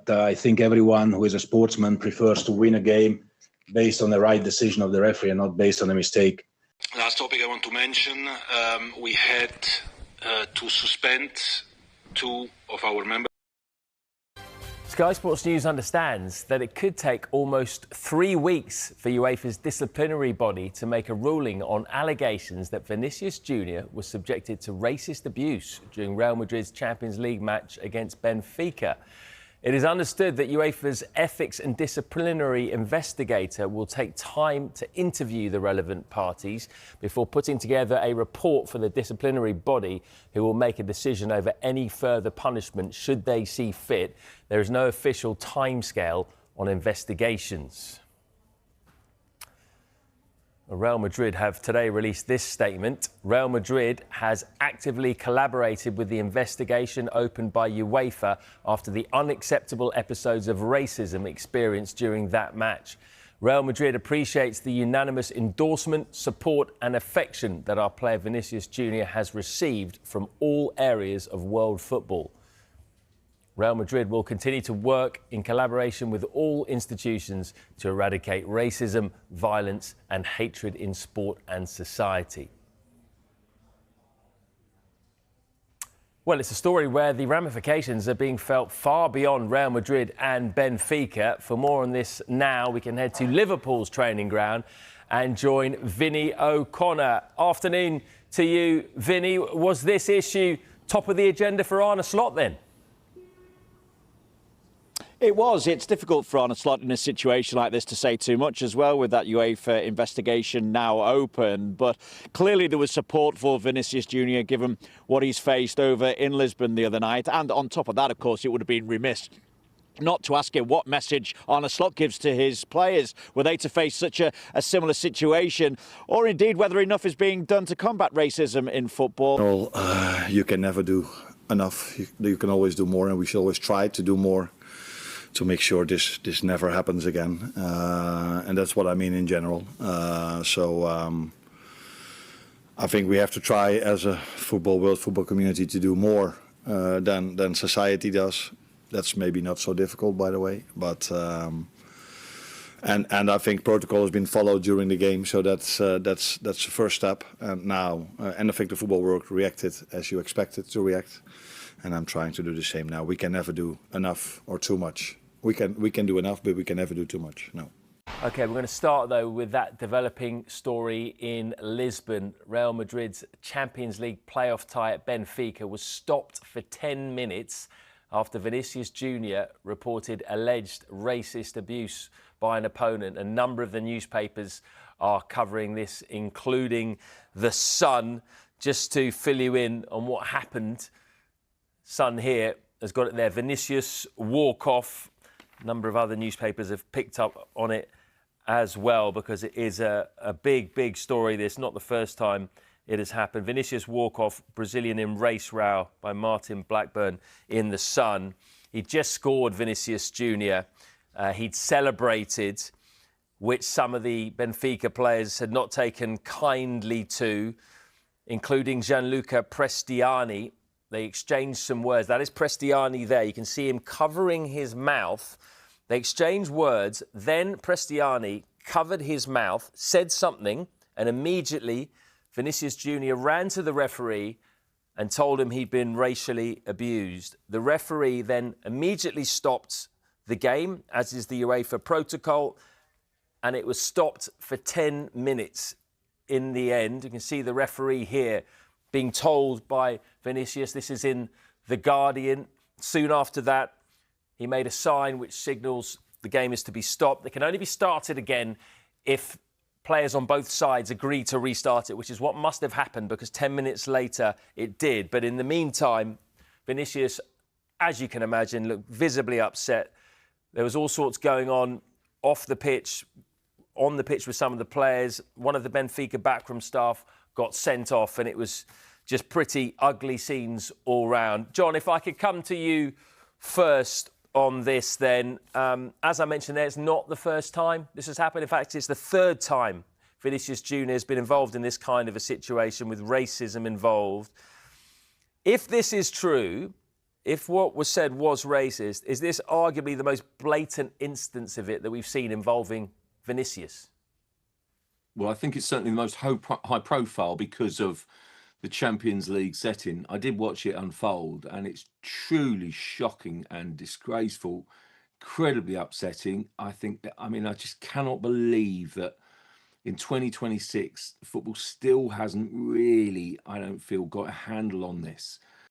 but I think everyone who is a sportsman prefers to win a game based on the right decision of the referee and not based on a mistake. Last topic I want to mention, we had to suspend 2 of our members. Sky Sports News understands that it could take almost 3 weeks for UEFA's disciplinary body to make a ruling on allegations that Vinícius Júnior was subjected to racist abuse during Real Madrid's Champions League match against Benfica. It is understood that UEFA's ethics and disciplinary investigator will take time to interview the relevant parties before putting together a report for the disciplinary body, who will make a decision over any further punishment should they see fit. There is no official timescale on investigations. Real Madrid have today released this statement. Real Madrid has actively collaborated with the investigation opened by UEFA after the unacceptable episodes of racism experienced during that match. Real Madrid appreciates the unanimous endorsement, support and affection that our player Vinícius Júnior has received from all areas of world football. Real Madrid will continue to work in collaboration with all institutions to eradicate racism, violence and hatred in sport and society. Well, it's a story where the ramifications are being felt far beyond Real Madrid and Benfica. For more on this now, we can head to Liverpool's training ground and join Vinny O'Connor. Afternoon to you, Vinny. Was this issue top of the agenda for Arne Slot then? It was. It's difficult for Arne Slot in a situation like this to say too much as well, with that UEFA investigation now open. But clearly there was support for Vinícius Júnior given what he's faced over in Lisbon the other night. And on top of that, of course, it would have been remiss not to ask him what message Arne Slot gives to his players were they to face such a similar situation, or indeed whether enough is being done to combat racism in football. Well, you can never do enough. You can always do more, and we should always try to do more to make sure this never happens again, and that's what I mean in general. I think we have to try as a world football community to do more than society does. That's maybe not so difficult, by the way, but and I think protocol has been followed during the game, so that's the first step. And now, and I think the football world reacted as you expected to react. And I'm trying to do the same now. We can never do enough or too much. We can do enough, but we can never do too much. No. OK, we're going to start, though, with that developing story in Lisbon. Real Madrid's Champions League playoff tie at Benfica was stopped for 10 minutes after Vinícius Júnior reported alleged racist abuse by an opponent. A number of the newspapers are covering this, including The Sun. Just to fill you in on what happened, Sun here has got it there. Vinícius walk off. A number of other newspapers have picked up on it as well, because it is a big story. This not the first time it has happened. Vinícius walk off, Brazilian in race row by Martin Blackburn in The Sun. He just scored, Vinícius Júnior. He'd celebrated, which some of the Benfica players had not taken kindly to, including Gianluca Prestiani. They exchanged some words. That is Prestiani there. You can see him covering his mouth. They exchanged words. Then Prestiani covered his mouth, said something, and immediately Vinícius Júnior ran to the referee and told him he'd been racially abused. The referee then immediately stopped the game, as is the UEFA protocol, and it was stopped for 10 minutes in the end. You can see the referee here being told by Vinícius, this is in The Guardian. Soon after that, he made a sign which signals the game is to be stopped. It can only be started again if players on both sides agree to restart it, which is what must have happened, because 10 minutes later it did. But in the meantime, Vinícius, as you can imagine, looked visibly upset. There was all sorts going on off the pitch, on the pitch with some of the players. One of the Benfica backroom staff got sent off, and it was just pretty ugly scenes all round. John, if I could come to you first on this then. As I mentioned there, it's not the first time this has happened. In fact, it's the third time Vinícius Júnior has been involved in this kind of a situation with racism involved. If this is true, If what was said was racist, is this arguably the most blatant instance of it that we've seen involving Vinícius? Well, I think it's certainly the most high profile because of the Champions League setting. I did watch it unfold, and it's truly shocking and disgraceful, incredibly upsetting. I just cannot believe that in 2026, football still hasn't really, I don't feel, got a handle on this.